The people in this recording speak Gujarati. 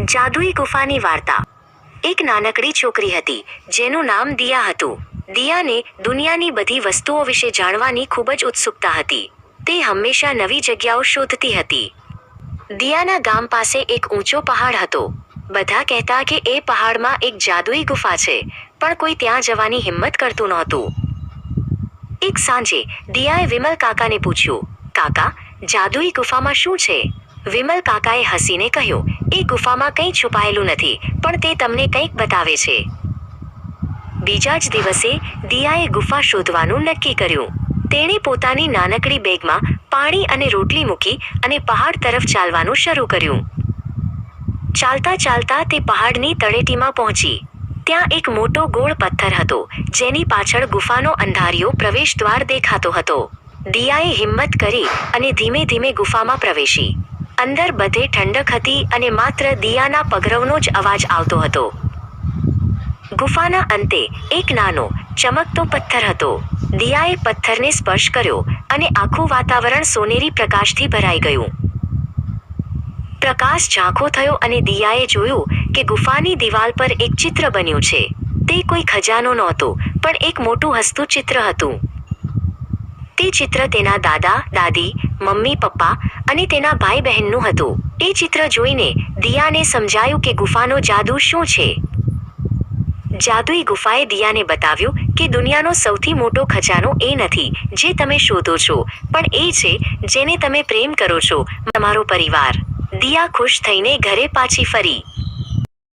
જાદુઈ ગુફાની વાર્તા। એક નાનકડી છોકરી હતી જેનું નામ દિયા હતું। દિયાને દુનિયાની બધી વસ્તુઓ વિશે જાણવાની ખૂબ જ ઉત્સુકતા હતી। તે હંમેશા નવી જગ્યાઓ શોધતી હતી। દિયાના ગામ પાસે એક ઊંચો પહાડ હતો। બધા કહેતા કે એ પહાડમાં એક જાદુઈ ગુફા છે, પણ કોઈ ત્યાં જવાની હિંમત કરતું નહોતું। એક સાંજે દિયાએ વિમલ કાકાને પૂછ્યું, કાકા, જાદુઈ ગુફામાં શું છે? વિમલ કાકાએ હસીને કહ્યું, એ ગુફામાં કંઈ છુપાયેલું નથી, પણ તે તમને કંઈક બતાવે છે। બીજા જ દિવસે દિયાએ ગુફા શોધવાનું નક્કી કર્યું। તેણે પોતાની નાનકડી બેગમાં પાણી અને રોટલી મૂકી અને પહાડ તરફ ચાલવાનું શરૂ કર્યું। ચાલતા ચાલતા તે પહાડની તળેટીમાં પહોંચી। ત્યાં એક મોટો ગોળ પથ્થર હતો, જેની પાછળ ગુફાનો અંધારિયો પ્રવેશદ્વાર દેખાતો હતો। દિયાએ હિંમત કરી અને ધીમે ધીમે ગુફામાં પ્રવેશી। અંદર બધે ઠંડક હતી અને માત્ર દિયાના પગરવનો જ અવાજ આવતો હતો। ગુફાના અંતે એક નાનો ચમકતો પથ્થર હતો। દિયાએ પથ્થરને સ્પર્શ કર્યો અને આખું વાતાવરણ સોનેરી પ્રકાશથી ભરાઈ ગયું। પ્રકાશ ઝાંખો થયો અને દિયાએ જોયું કે ગુફાની દિવાલ પર એક ચિત્ર બન્યું છે। તે કોઈ ખજાનો નહોતો, પણ એક મોટું હસતું ચિત્ર હતું। તે ચિત્ર તેના દાદા, દાદી, મમ્મી, પપ્પા અને તેના ભાઈ બહેનનું હતું। એ ચિત્ર જોઈને દિયાને સમજાયું કે ગુફાનો જાદુ શું છે। જાદુઈ ગુફાએ દિયાને બતાવ્યું કે દુનિયાનો સૌથી મોટો ખજાનો એ નથી જે તમે શોધો છો, પણ એ છે જેને તમે પ્રેમ કરો છો, તમારો પરિવાર। દિયા ખુશ થઈને ઘરે પાછી ફરી।